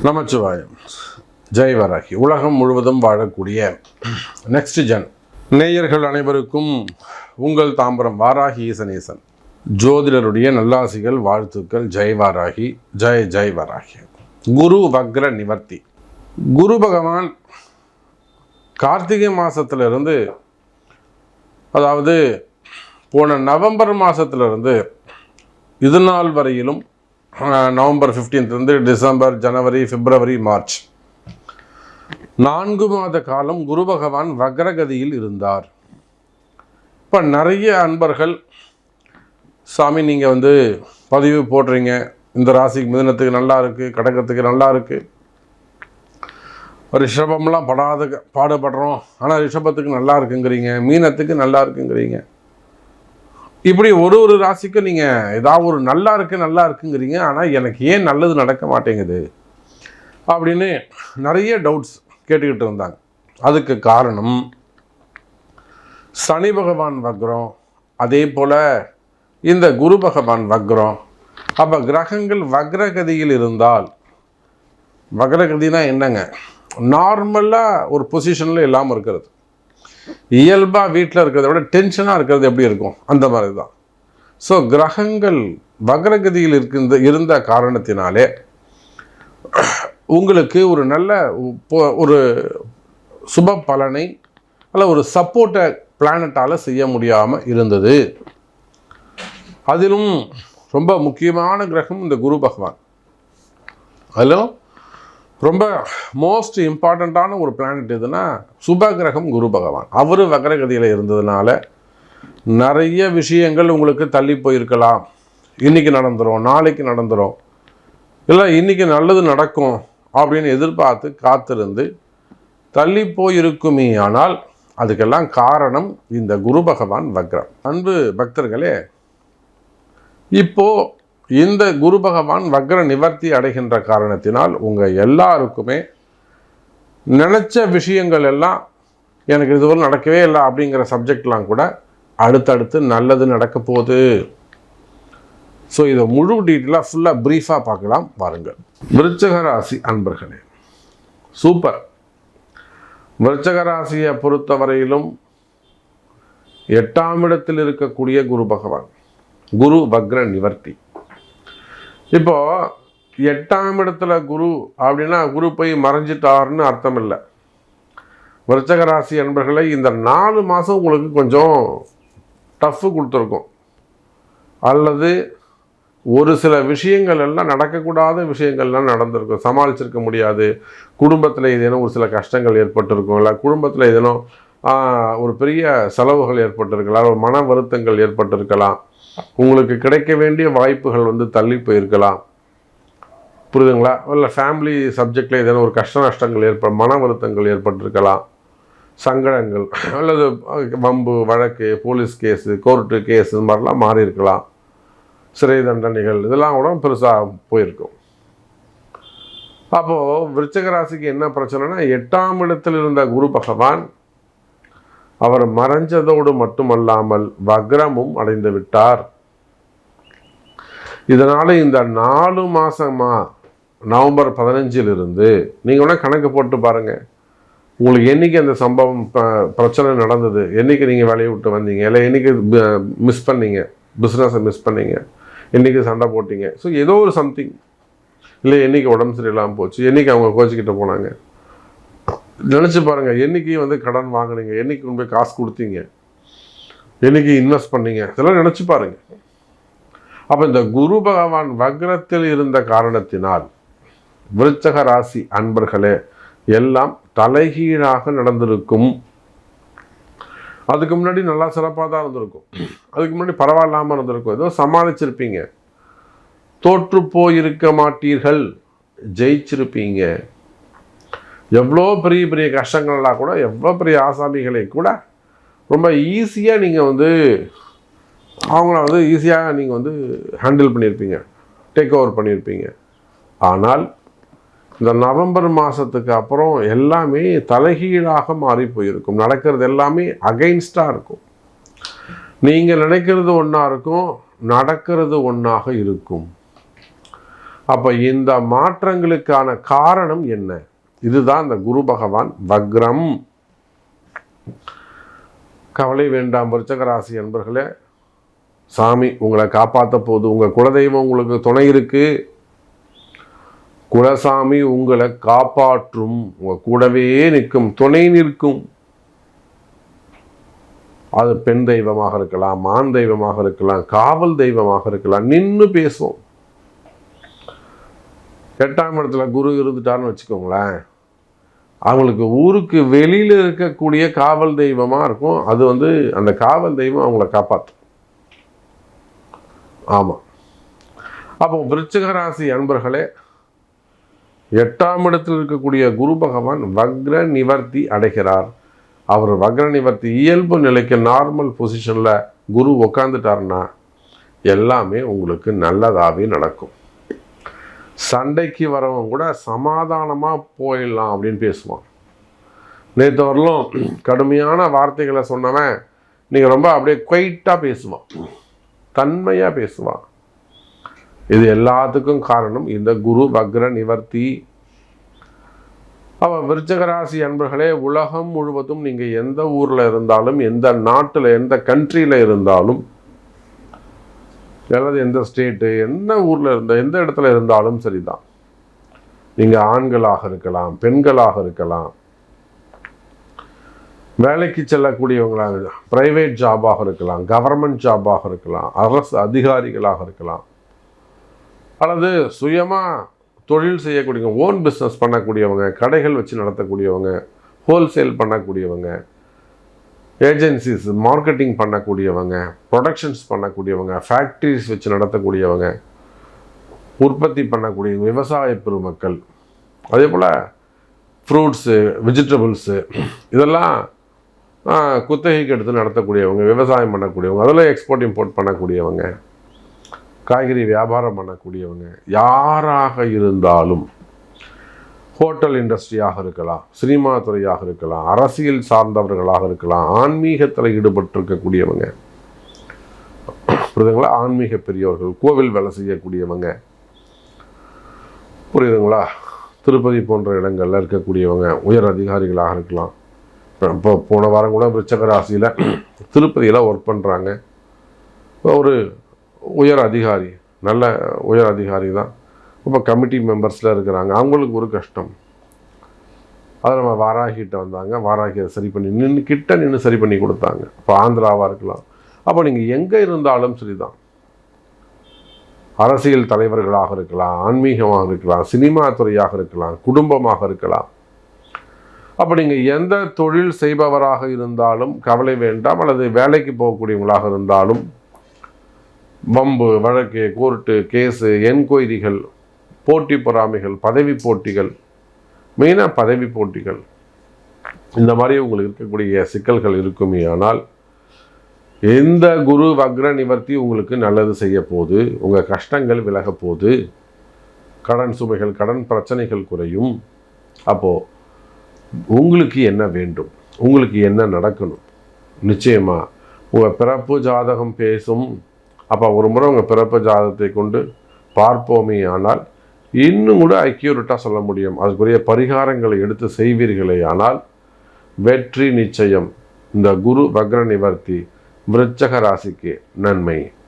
நமச்சிவாயம். ஜெய் வராகி. உலகம் முழுவதும் வாழக்கூடிய நெக்ஸ்ட் ஜென் நேயர்கள் அனைவருக்கும் உங்கள் தாம்பரம் வாராகி ஈசனேசன் ஜோதிடருடைய நல்லாசிகள், வாழ்த்துக்கள். ஜெய் வாராகி, ஜெய் ஜெய் வராகி. குரு வக்ர நிவர்த்தி. குரு பகவான் கார்த்திகை மாதத்திலிருந்து, அதாவது போன நவம்பர் மாதத்திலிருந்து இது நாள் வரையிலும், நவம்பர் 15 டிசம்பர், ஜனவரி, பிப்ரவரி, மார்ச் 4 மாத காலம் குரு பகவான் வக்ரகதியில் இருந்தார். இப்போ நிறைய அன்பர்கள், சாமி நீங்கள் பதிவு போடுறீங்க, இந்த ராசிக்கு மிதுனத்துக்கு நல்லா இருக்குது, கடகத்துக்கு நல்லா இருக்குது, ரிஷபம்லாம் பாடுபடுறோம், ஆனால் ரிஷபத்துக்கு நல்லா இருக்குங்கிறீங்க, மீனத்துக்கு நல்லா இருக்குங்கிறீங்க. இப்படி ஒரு ராசிக்கு நீங்கள் ஏதாவது ஒரு நல்லா இருக்குங்கிறீங்க, ஆனால் எனக்கு ஏன் நல்லது நடக்க மாட்டேங்குது அப்படின்னு நிறைய டவுட்ஸ் கேட்டுக்கிட்டு இருந்தாங்க. அதுக்கு காரணம் சனி பகவான் வக்ரம், அதே போல் இந்த குரு பகவான் வக்ரம். அப்போ கிரகங்கள் வக்ரகதியில் இருந்தால், வக்ரகதினா என்னங்க, நார்மலாக ஒரு பொசிஷனில் இல்லாமல் இருக்கிறது, இயல்பாக வீட்டில் இருக்கிறத விட டென்ஷனாக இருக்கிறது எப்படி இருக்கும், அந்த மாதிரி தான். ஸோ கிரகங்கள் வக்ரகதியில் இருந்த காரணத்தினாலே உங்களுக்கு ஒரு நல்ல ஒரு சுப பலனை அல்ல ஒரு சப்போர்ட்டை பிளானட்டால் செய்ய முடியாமல் இருந்தது. அதிலும் ரொம்ப முக்கியமான கிரகம் இந்த குரு பகவான். அதிலும் ரொம்ப மோஸ்ட் இம்பார்ட்டண்ட்டான ஒரு பிளானட் எதுனா சுப கிரகம் குரு பகவான். அவர் வக்ரகதியில் இருந்ததுனால நிறைய விஷயங்கள் உங்களுக்கு தள்ளி போயிருக்கலாம். இன்றைக்கி நடந்துடும், நாளைக்கு நடந்துடும், இல்லை இன்றைக்கி நல்லது நடக்கும் அப்படின்னு எதிர்பார்த்து காத்திருந்து தள்ளி போயிருக்குமே. ஆனால் அதுக்கெல்லாம் காரணம் இந்த குரு பகவான் வக்ரம். அன்பு பக்தர்களே, இப்போது இந்த குரு பகவான் வக்ர நிவர்த்தி அடைகின்ற காரணத்தினால் உங்கள் எல்லாருக்குமே நினச்ச விஷயங்கள் எல்லாம், எனக்கு இதுவரை நடக்கவே இல்லை அப்படிங்கிற சப்ஜெக்ட்லாம் கூட அடுத்தடுத்து நல்லது நடக்க போகுது. ஸோ இதை முழு டீட்டெயிலாக ஃபுல்லாக ப்ரீஃபாக பார்க்கலாம் பாருங்கள். விருச்சிக ராசி அன்பர்களே, சூப்பர். விருச்சிக ராசியை பொறுத்தவரையிலும் 8ஆம் இடத்தில் இருக்கக்கூடிய குரு பகவான், குரு வக்ர நிவர்த்தி. இப்போ 8ஆம் இடத்துல குரு அப்படின்னா குரு போய் மறைஞ்சிட்டார்னு அர்த்தம் இல்லை. விருச்சிக ராசி அன்பர்களை இந்த 4 மாதம் உங்களுக்கு கொஞ்சம் டஃப்பு கொடுத்துருக்கும், அல்லது ஒரு சில விஷயங்கள் எல்லாம் நடக்கக்கூடாத விஷயங்கள்லாம் நடந்திருக்கும், சமாளிச்சிருக்க முடியாது. குடும்பத்தில் ஏதேனும் ஒரு சில கஷ்டங்கள் ஏற்பட்டிருக்கும், இல்லை குடும்பத்தில் ஏதேனும் ஒரு பெரிய செலவுகள் ஏற்பட்டிருக்கலாம், ஒரு மன வருத்தங்கள் ஏற்பட்டிருக்கலாம், உங்களுக்கு கிடைக்க வேண்டிய வாய்ப்புகள் தள்ளி போயிருக்கலாம், புரியுதுங்களா? இல்லை ஃபேமிலி சப்ஜெக்டில் ஏதேனும் ஒரு கஷ்ட நஷ்டங்கள் மன வருத்தங்கள் ஏற்பட்டிருக்கலாம், சங்கடங்கள் அல்லது வம்பு வழக்கு, போலீஸ் கேஸு, கோர்ட்டு கேஸு, இது மாதிரிலாம் மாறி இருக்கலாம், சிறை தண்டனைகள், இதெல்லாம் கூட பெருசாக போயிருக்கும். அப்போது விருச்சிக ராசிக்கு என்ன பிரச்சனைனா, 8ஆம் இடத்தில் இருந்த குரு பகவான் அவர் மறைஞ்சதோடு மட்டுமல்லாமல் வக்ரமும் அடைந்து விட்டார். இதனால் இந்த 4 மாதமா நவம்பர் 15 நீங்கள் வேணால் கணக்கு போட்டு பாருங்கள், உங்களுக்கு என்றைக்கு அந்த சம்பவம் பிரச்சனை நடந்தது, என்றைக்கு நீங்கள் வேலையை விட்டு வந்தீங்க, இல்லை என்றைக்கு மிஸ் பண்ணீங்க, பிஸ்னஸை மிஸ் பண்ணீங்க, என்றைக்கு சண்டை போட்டிங்க, ஸோ ஏதோ ஒரு சம்திங், இல்லை என்றைக்கு உடம்பு சரியில்லாமல் போச்சு, என்றைக்கு அவங்க கோச்சிக்கிட்ட போனாங்க, நினச்சி பாருங்கள். என்றைக்கு கடன் வாங்கினீங்க, என்றைக்கு கொண்டு போய் காசு கொடுத்தீங்க, என்றைக்கு இன்வெஸ்ட் பண்ணீங்க, இதெல்லாம் நினச்சி பாருங்கள். அப்போ இந்த குரு பகவான் வக்ரத்தில் இருந்த காரணத்தினால் விருச்சிக ராசி அன்பர்களே எல்லாம் தலைகீழாக நடந்திருக்கும். அதுக்கு முன்னாடி நல்லா சிறப்பாக தான் இருந்திருக்கும், அதுக்கு முன்னாடி பரவாயில்லாமல் இருந்திருக்கும், ஏதோ சமாளிச்சிருப்பீங்க, தோற்று போயிருக்க மாட்டீர்கள், ஜெயிச்சிருப்பீங்க. எவ்வளோ பெரிய பெரிய கஷ்டங்கள்லாம் கூட, எவ்வளோ பெரிய ஆசாமிகளை கூட ரொம்ப ஈஸியாக நீங்கள் அவங்கள ஈஸியாக நீங்கள் ஹேண்டில் பண்ணியிருப்பீங்க, டேக் ஓவர் பண்ணியிருப்பீங்க. ஆனால் இந்த நவம்பர் மாதத்துக்கு அப்புறம் எல்லாமே தலைகீழாக மாறி போயிருக்கும். நடக்கிறது எல்லாமே அகைன்ஸ்டாக இருக்கும். நீங்கள் நினைக்கிறது ஒன்றா இருக்கும், நடக்கிறது ஒன்றாக இருக்கும். அப்போ இந்த மாற்றங்களுக்கான காரணம் என்ன? இதுதான் இந்த குரு பகவான் வக்ரம். கவலை வேண்டாம் விருச்சிக ராசி அன்பர்களே, சாமி உங்களை காப்பாற்ற போது. உங்கள் குலதெய்வம் உங்களுக்கு துணை இருக்கு. குலசாமி உங்களை காப்பாற்றும், உங்கள் கூடவே நிற்கும், துணை நிற்கும். அது பெண் தெய்வமாக இருக்கலாம், ஆண் தெய்வமாக இருக்கலாம், காவல் தெய்வமாக இருக்கலாம், நின்று பேசும். 8ஆம் இடத்துல குரு இருந்துட்டான்னு வச்சுக்கோங்களேன், அவங்களுக்கு ஊருக்கு வெளியில் இருக்கக்கூடிய காவல் தெய்வமாக இருக்கும். அது அந்த காவல் தெய்வம் அவங்கள காப்பாற்றும். ஆமாம். அப்போ விருச்சிக ராசி அன்பர்களே, 8ஆம் இடத்தில் இருக்கக்கூடிய குரு பகவான் வக்ர நிவர்த்தி அடைகிறார். அவர் வக்ர நிவர்த்தி இயல்பு நிலைக்கு நார்மல் பொசிஷனில் குரு உக்காந்துட்டாருன்னா எல்லாமே உங்களுக்கு நல்லதாகவே நடக்கும். சண்டைக்கு வரவங்க கூட சமாதானமாக போயிடலாம் அப்படின்னு பேசுவான். நேற்று வரலும் கடுமையான வார்த்தைகளை சொன்னவன் நீங்கள் ரொம்ப அப்படியே குவைட்டாக பேசுவான், தன்மையாக பேசுவான். இது எல்லாத்துக்கும் காரணம் இந்த குரு வக்ர நிவர்த்தி. அவன் விருச்சிக ராசி அன்பர்களே, உலகம் முழுவதும் நீங்கள் எந்த ஊரில் இருந்தாலும், எந்த நாட்டில், எந்த கண்ட்ரியில் இருந்தாலும், அல்லது எந்த ஸ்டேட்டு, எந்த ஊரில் எந்த இடத்துல இருந்தாலும் சரிதான். நீங்கள் ஆண்களாக இருக்கலாம், பெண்களாக இருக்கலாம், வேலைக்கு செல்லக்கூடியவங்களாக, பிரைவேட் ஜாபாக இருக்கலாம், கவர்மெண்ட் ஜாபாக இருக்கலாம், அரசு அதிகாரிகளாக இருக்கலாம், அல்லது சுயமாக தொழில் செய்யக்கூடியவங்க, ஓன் பிஸ்னஸ் பண்ணக்கூடியவங்க, கடைகள் வச்சு நடத்தக்கூடியவங்க, ஹோல்சேல் பண்ணக்கூடியவங்க, ஏஜென்சிஸ் மார்க்கெட்டிங் பண்ணக்கூடியவங்க, ப்ரொடக்ஷன்ஸ் பண்ணக்கூடியவங்க, ஃபேக்ட்ரிஸ் வச்சு நடத்தக்கூடியவங்க, உற்பத்தி பண்ணக்கூடிய விவசாய பெருமக்கள், அதே போல் ஃப்ரூட்ஸு, வெஜிடபிள்ஸு, இதெல்லாம் குத்தகைக்கு எடுத்து நடத்தக்கூடியவங்க, விவசாயம் பண்ணக்கூடியவங்க, அதெல்லாம் எக்ஸ்போர்ட் இம்போர்ட் பண்ணக்கூடியவங்க, காய்கறி வியாபாரம் பண்ணக்கூடியவங்க, யாராக இருந்தாலும், ஹோட்டல் இண்டஸ்ட்ரியாக இருக்கலாம், சினிமா துறையாக இருக்கலாம், அரசியல் சார்ந்தவர்களாக இருக்கலாம், ஆன்மீகத்தில் ஈடுபட்டிருக்கக்கூடியவங்க, புரியுதுங்களா? ஆன்மீக பெரியவர்கள், கோவில் வேலை செய்யக்கூடியவங்க, புரியுதுங்களா? திருப்பதி போன்ற இடங்களில் இருக்கக்கூடியவங்க, உயர் அதிகாரிகளாக இருக்கலாம். இப்போ போன வாரம் கூட விருச்சிக ராசியில் திருப்பதியில் ஒர்க் பண்ணுறாங்க. ஒரு உயர் அதிகாரி, நல்ல உயர் அதிகாரி தான். இப்போ கமிட்டி மெம்பர்ஸில் இருக்கிறாங்க, அவங்களுக்கு ஒரு கஷ்டம். அதை நம்ம வாராகிட்ட வந்தாங்க, வாராகி அதை சரி பண்ணி நின்று சரி பண்ணி கொடுத்தாங்க. இப்போ ஆந்திராவாக இருக்கலாம். அப்போ நீங்கள் எங்கே இருந்தாலும் சரிதான், அரசியல் தலைவர்களாக இருக்கலாம், ஆன்மீகமாக இருக்கலாம், சினிமா துறையாக இருக்கலாம், குடும்பமாக இருக்கலாம். அப்போ நீங்கள் எந்த தொழில் செய்பவராக இருந்தாலும் கவலை வேண்டாம். அல்லது வேலைக்கு போகக்கூடியவங்களாக இருந்தாலும், வம்பு வழக்கு, கோர்ட்டு கேஸு, என்கொயரிகள், போட்டி பொறாமைகள், பதவி போட்டிகள், மெயினாக பதவி போட்டிகள், இந்த மாதிரி உங்களுக்கு இருக்கக்கூடிய சிக்கல்கள் இருக்குமே. ஆனால் எந்த குரு வக்ர நிவர்த்தி உங்களுக்கு நல்லது செய்ய போது, உங்கள் கஷ்டங்கள் விலக போது, கடன் சுமைகள், கடன் பிரச்சனைகள் குறையும். அப்போது உங்களுக்கு என்ன வேண்டும், உங்களுக்கு என்ன நடக்கணும், நிச்சயமாக உங்கள் பிறப்பு ஜாதகம் பேசும். அப்போ ஒரு முறை உங்கள் பிறப்பு ஜாதகத்தை கொண்டு பார்ப்போமே ஆனால் இன்னும் கூட அக்யூரேட்டாக சொல்ல முடியும். அதுக்குரிய பரிகாரங்களை எடுத்து செய்வீர்களே ஆனால் வெற்றி நிச்சயம். இந்த குரு வக்ர நிவர்த்தி விருச்சிக ராசிக்கு நன்மை.